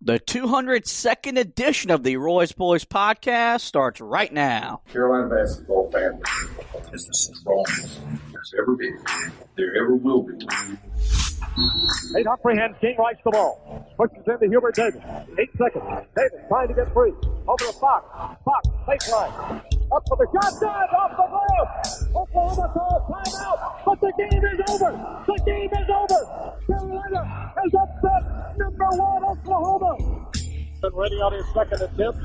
The 202nd edition of the Roy's Boys podcast starts right now. Carolina basketball family is the strongest there's ever been, there ever will be. Nate Humphrey hands King Rice the ball. Pushes into Hubert Davis. 8 seconds. Davis trying to get free. Over to Fox. Fox, baseline. Up for the shot. Good. Off the glass. Oklahoma calls timeout. But the game is over. The game is over. Carolina has upset number 1 Oklahoma. Been ready on his second attempt.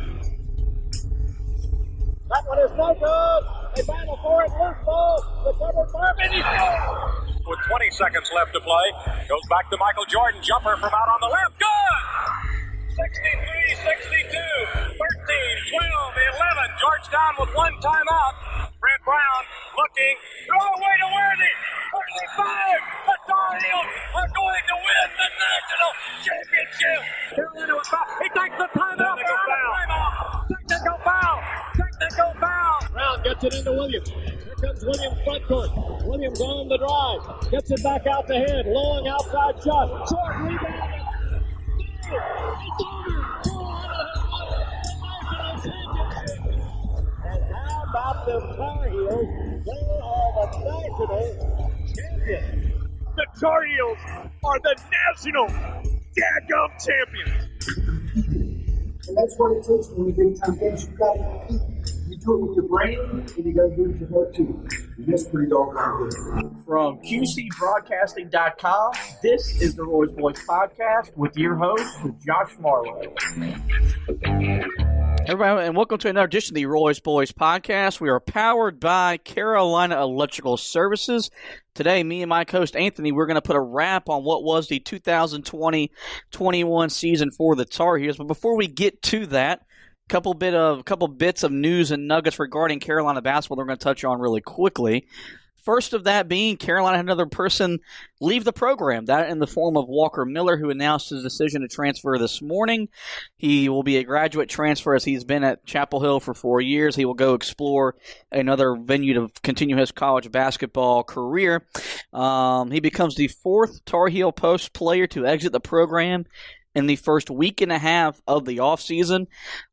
That one is no good. They battle for it. Loose ball. Recovered Marvin. He scores. With 20 seconds left to play. Goes back to Michael Jordan. Jumper from out on the left. Good! 63, 62, 13, 12, 11. Georgetown with one timeout. Brent Brown looking. Throw away to Worthy. 35. The Tar Heels are going to win the national championship. Carolina with foul. He takes the timeout. Technical foul. Technical foul. Brown gets it into Williams. Comes Williams front court. Williams on the drive. Gets it back out the head. Long outside shot. Short rebound. It's over. And how about the Tar Heels? They are the national champions. The Tar Heels are the national dadgum champions. And that's what it takes when you big time games. You got to compete. You do it with your brain, and you got to do it with your heart too. And that's pretty doggone good. From QCBroadcasting.com, this is the Roy's Boys podcast with your host, Josh Marlowe. Everybody, and welcome to another edition of the Roy's Boys podcast. We are powered by Carolina Electrical Services. Today, me and my host Anthony, we're going to put a wrap on what was the 2020-21 season for the Tar Heels. But before we get to that, couple bits of news and nuggets regarding Carolina basketball that we're going to touch on really quickly. First of that being, Carolina had another person leave the program, that in the form of Walker Miller, who announced his decision to transfer this morning. He will be a graduate transfer as he's been at Chapel Hill for 4 years. He will go explore another venue to continue his college basketball career. He becomes the 4th Tar Heel post player to exit the program in the first week and a half of the offseason.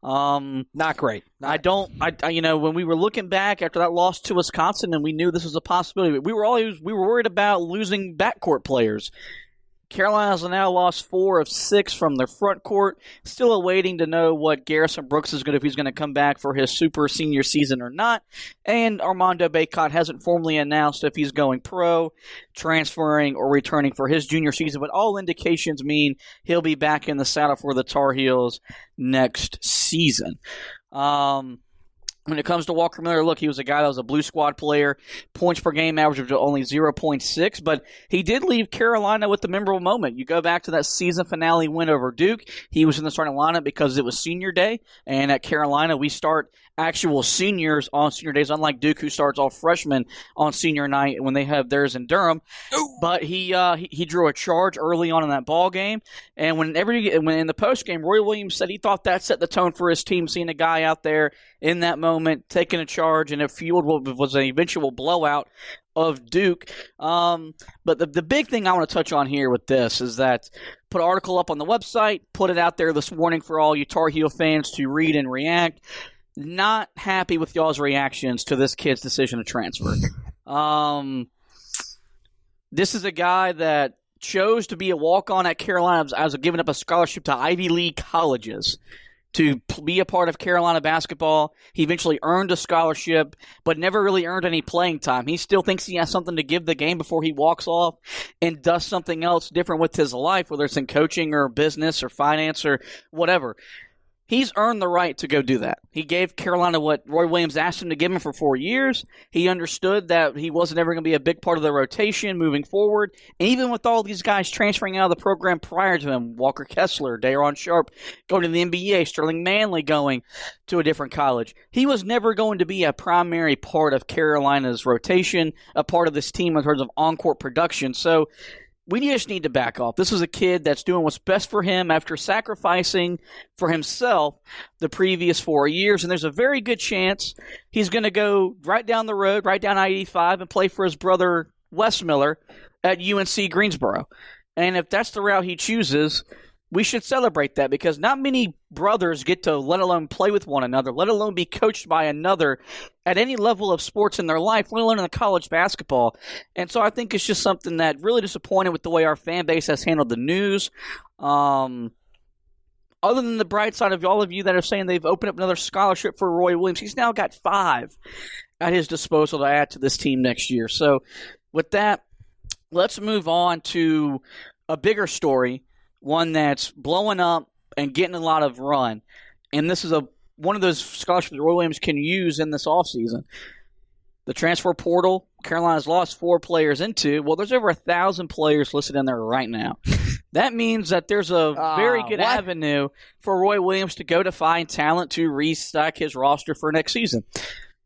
Not great. When we were looking back after that loss to Wisconsin and we knew this was a possibility, we were worried about losing backcourt players. Carolina has now lost 4 of 6 from their front court. Still awaiting to know what Garrison Brooks is going to, if he's going to come back for his super senior season or not. And Armando Bacot hasn't formally announced if he's going pro, transferring, or returning for his junior season. But all indications mean he'll be back in the saddle for the Tar Heels next season. When it comes to Walker Miller, look, he was a guy that was a blue squad player, points per game average of only 0.6, but he did leave Carolina with the memorable moment. You go back to that season finale win over Duke. He was in the starting lineup because it was senior day, and at Carolina we start actual seniors on senior days, unlike Duke, who starts all freshmen on senior night when they have theirs in Durham. But he drew a charge early on in that ball game, and when in the post game, Roy Williams said he thought that set the tone for his team, seeing a guy out there in that moment taking a charge, and it fueled what was an eventual blowout of Duke. But the big thing I want to touch on here with this is that put an article up on the website, put it out there this morning for all you Tar Heel fans to read and react. Not happy with y'all's reactions to this kid's decision to transfer. This is a guy that chose to be a walk-on at Carolina as giving up a scholarship to Ivy League colleges to be a part of Carolina basketball. He eventually earned a scholarship, but never really earned any playing time. He still thinks he has something to give the game before he walks off and does something else different with his life, whether it's in coaching or business or finance or whatever. He's earned the right to go do that. He gave Carolina what Roy Williams asked him to give him for 4 years. He understood that he wasn't ever going to be a big part of the rotation moving forward. And even with all these guys transferring out of the program prior to him, Walker Kessler, Day'Ron Sharpe going to the NBA, Sterling Manley going to a different college, he was never going to be a primary part of Carolina's rotation, a part of this team in terms of on-court production. So we just need to back off. This is a kid that's doing what's best for him after sacrificing for himself the previous 4 years, and there's a very good chance he's going to go right down the road, right down I-85, and play for his brother Wes Miller at UNC Greensboro. And if that's the route he chooses, we should celebrate that because not many brothers get to let alone play with one another, let alone be coached by another at any level of sports in their life, let alone in the college basketball. And so I think it's just something that really disappointed with the way our fan base has handled the news. Other than the bright side of all of you that are saying they've opened up another scholarship for Roy Williams, he's now got 5 at his disposal to add to this team next year. So with that, let's move on to a bigger story, one that's blowing up and getting a lot of run. And this is one of those scholarships that Roy Williams can use in this offseason. The transfer portal, Carolina's lost 4 players into. Well, there's over 1,000 players listed in there right now. That means that there's a very good avenue for Roy Williams to go to find talent to restock his roster for next season.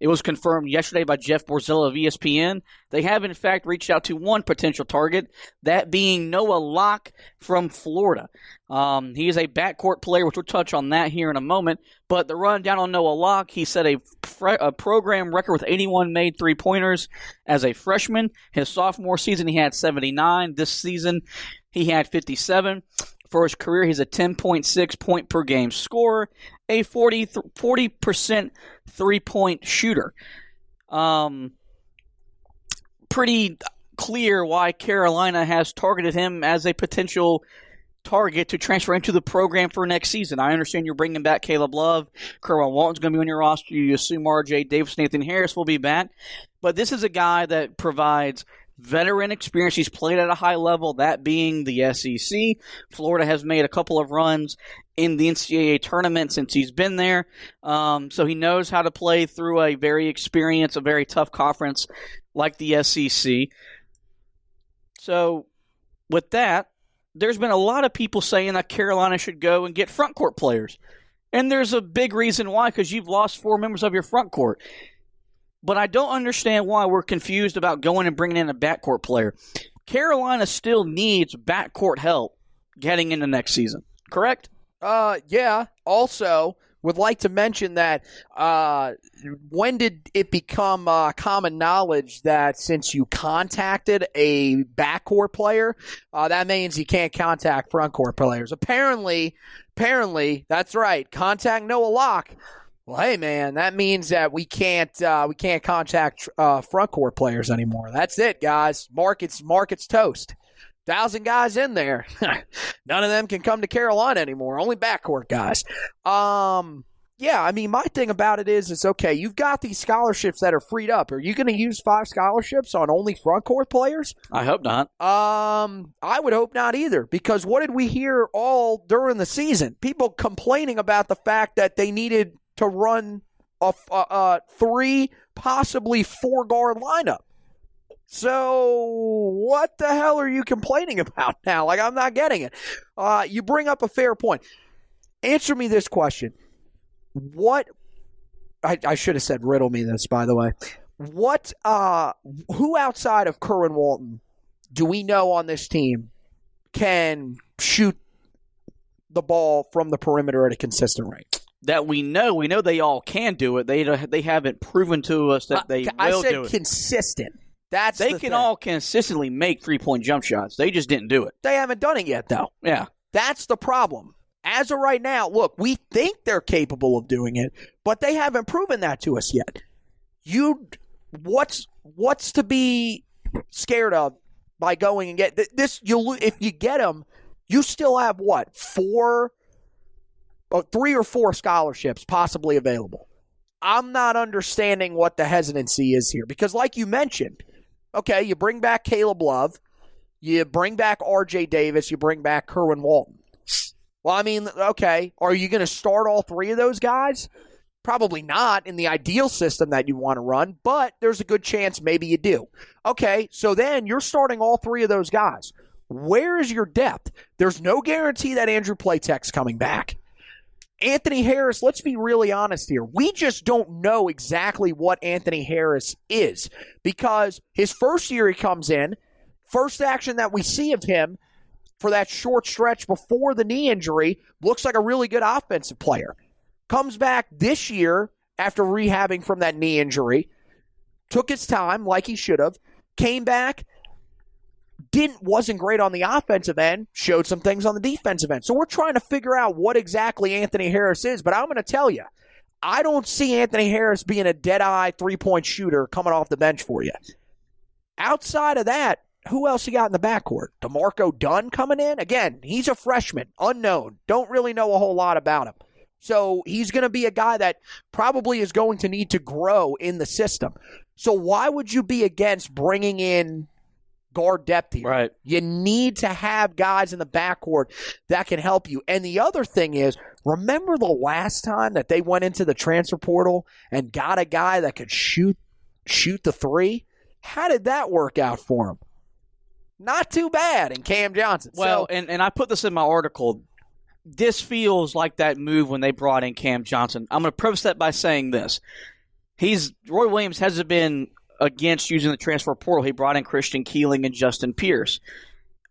It was confirmed yesterday by Jeff Borzilla of ESPN. They have, in fact, reached out to one potential target, that being Noah Locke from Florida. He is a backcourt player, which we'll touch on that here in a moment. But the rundown on Noah Locke, he set a program record with 81 made three-pointers as a freshman. His sophomore season, he had 79. This season, he had 57. For his career, he's a 10.6 point per game scorer, a 40% three-point shooter. Pretty clear why Carolina has targeted him as a potential target to transfer into the program for next season. I understand you're bringing back Caleb Love. Kerwin Walton's going to be on your roster. You assume R.J. Davis, Nathan Harris will be back. But this is a guy that provides veteran experience. He's played at a high level, that being the SEC. Florida has made a couple of runs in the NCAA tournament since he's been there. So he knows how to play through a very tough conference like the SEC. So with that, there's been a lot of people saying that Carolina should go and get front court players. And there's a big reason why, because you've lost 4 members of your front court. But I don't understand why we're confused about going and bringing in a backcourt player. Carolina still needs backcourt help heading into next season, correct? Yeah. Also, would like to mention that when did it become common knowledge that since you contacted a backcourt player, that means you can't contact frontcourt players? Apparently, that's right. Contact Noah Locke. Well, hey man, that means that we can't contact front court players anymore. That's it, guys. Market's toast. 1,000 guys in there. None of them can come to Carolina anymore. Only backcourt guys. Yeah, I mean, my thing about it is okay, you've got these scholarships that are freed up. Are you going to use 5 scholarships on only front court players? I hope not. I would hope not either, because what did we hear all during the season? People complaining about the fact that they needed to run a 3, possibly 4 guard lineup. So what the hell are you complaining about now? Like, I'm not getting it. You bring up a fair point. Answer me this question. I should have said riddle me this, by the way. Who outside of Kerwin Walton do we know on this team can shoot the ball from the perimeter at a consistent rate? That we know they all can do it. They haven't proven to us that they will do it. I said consistent. They can all consistently make 3-point jump shots. They just didn't do it. They haven't done it yet, though. Yeah. That's the problem. As of right now, look, we think they're capable of doing it, but they haven't proven that to us yet. What's to be scared of by going and get this? If you get them, you still have 3 or 4 scholarships possibly available. I'm not understanding what the hesitancy is here, because like you mentioned, okay, you bring back Caleb Love, you bring back R.J. Davis, you bring back Kerwin Walton. Well, I mean, okay, are you going to start all 3 of those guys? Probably not in the ideal system that you want to run, but there's a good chance maybe you do. Okay, so then you're starting all 3 of those guys. Where is your depth? There's no guarantee that Andrew Platek's coming back. Anthony Harris, let's be really honest here. We just don't know exactly what Anthony Harris is, because his first year he comes in, first action that we see of him for that short stretch before the knee injury, looks like a really good offensive player. Comes back this year after rehabbing from that knee injury, took his time like he should have, came back, wasn't great on the offensive end, showed some things on the defensive end. So we're trying to figure out what exactly Anthony Harris is. But I'm going to tell you, I don't see Anthony Harris being a dead-eye three-point shooter coming off the bench for you. Outside of that, who else you got in the backcourt? DeMarco Dunn coming in? Again, he's a freshman, unknown. Don't really know a whole lot about him. So he's going to be a guy that probably is going to need to grow in the system. So why would you be against bringing in guard depth here? Right. You need to have guys in the backcourt that can help you. And the other thing is, remember the last time that they went into the transfer portal and got a guy that could shoot the three? How did that work out for him? Not too bad in Cam Johnson. Well, and I put this in my article. This feels like that move when they brought in Cam Johnson. I'm going to preface that by saying this. Roy Williams hasn't been against using the transfer portal. He brought in Christian Keeling and Justin Pierce.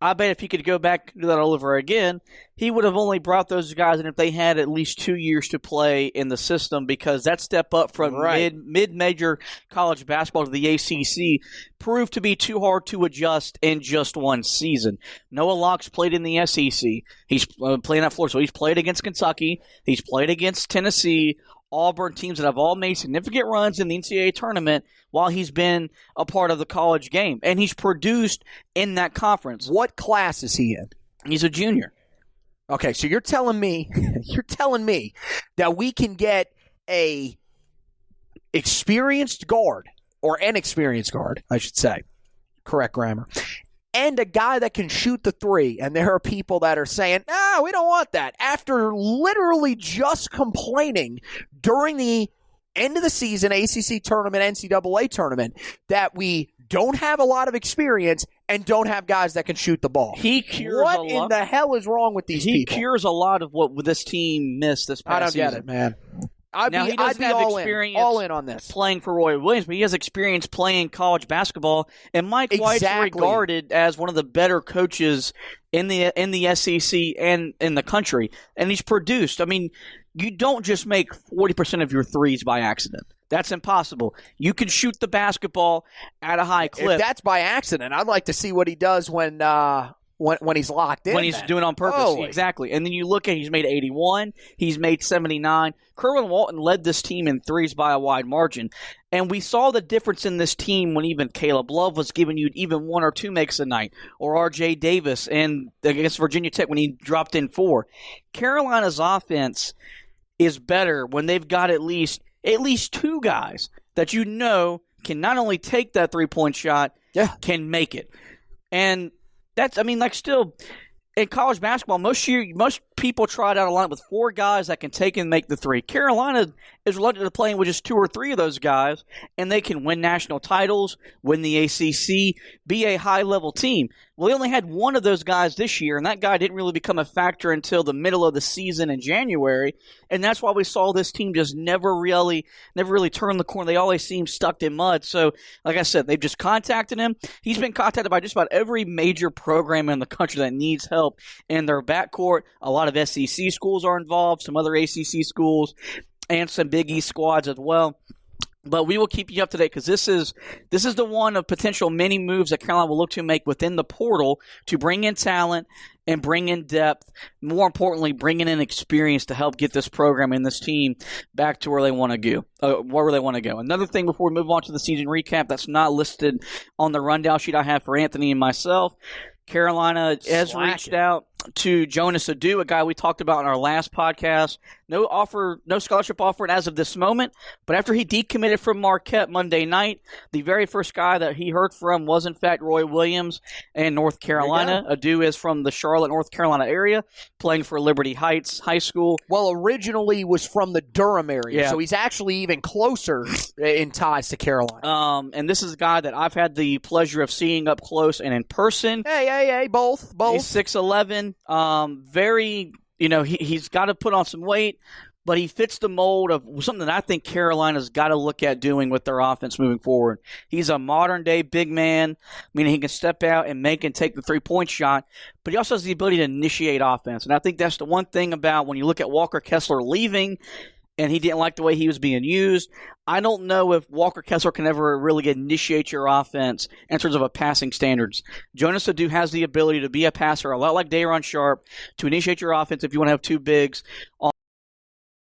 I bet if he could go back and do that all over again, he would have only brought those guys in if they had at least 2 years to play in the system, because that step up from mid-major college basketball to the ACC proved to be too hard to adjust in just one season. Noah Locke's played in the SEC. He's playing at Florida, so he's played against Kentucky. He's played against Tennessee, Auburn, teams that have all made significant runs in the NCAA tournament while he's been a part of the college game. And he's produced in that conference. What class is he in? He's a junior. Okay, so you're telling me that we can get a experienced guard, or an experienced guard, I should say. Correct grammar. And a guy that can shoot the three. And there are people that are saying, we don't want that. After literally just complaining during the end of the season, ACC tournament, NCAA tournament, that we don't have a lot of experience and don't have guys that can shoot the ball. What in the hell is wrong with these people? He cures a lot of what this team missed this past season. I don't get it, man. I'd he doesn't be have all experience all in on this. Playing for Roy Williams, but he has experience playing college basketball. And Mike White's regarded as one of the better coaches in the SEC and in the country. And he's produced. I mean, you don't just make 40% of your threes by accident. That's impossible. You can shoot the basketball at a high clip. If that's by accident, I'd like to see what he does when he's locked in. When he's doing it on purpose. Holy. Exactly. And then you look at he's made 81. He's made 79. Kerwin Walton led this team in threes by a wide margin. And we saw the difference in this team when even Caleb Love was giving you even 1 or 2 makes a night. Or R.J. Davis and against Virginia Tech when he dropped in 4. Carolina's offense is better when they've got at least 2 guys that you know can not only take that three-point shot, can make it. And that's, still, in college basketball, most people try it out a line with 4 guys that can take and make the three. Carolina is reluctant to playing with just 2 or 3 of those guys, and they can win national titles, win the ACC, be a high-level team. Well, they only had 1 of those guys this year, and that guy didn't really become a factor until the middle of the season in January, and that's why we saw this team just never really turn the corner. They always seem stuck in mud. So, like I said, they've just contacted him. He's been contacted by just about every major program in the country that needs help in their backcourt. A lot of SEC schools are involved, some other ACC schools, and some Big East squads as well. But we will keep you up to date because this is the one of potential many moves that Carolina will look to make within the portal to bring in talent and bring in depth. More importantly, bringing in experience to help get this program and this team back to where they want to go. Another thing before we move on to the season recap that's not listed on the rundown sheet I have for Anthony and myself. Carolina has reached out to Jonas Adu, a guy we talked about in our last podcast. No scholarship offered as of this moment, but after he decommitted from Marquette Monday night, the very first guy that he heard from was in fact Roy Williams in North Carolina. Adu is from the Charlotte, North Carolina area, playing for Liberty Heights High School. Well, originally was from the Durham area, so he's actually even closer in ties to Carolina. And this is a guy that I've had the pleasure of seeing up close and in person. Hey, both. He's 6'11", he's got to put on some weight, but he fits the mold of something that I think Carolina's got to look at doing with their offense moving forward. He's a modern-day big man, meaning he can step out and make and take the three-point shot, but he also has the ability to initiate offense. And I think that's the one thing about when you look at Walker Kessler leaving and he didn't like the way he was being used. I don't know if Walker Kessler can ever really initiate your offense in terms of a passing standards. Jonas Adu has the ability to be a passer, a lot like Day'Ron Sharpe, to initiate your offense if you want to have two bigs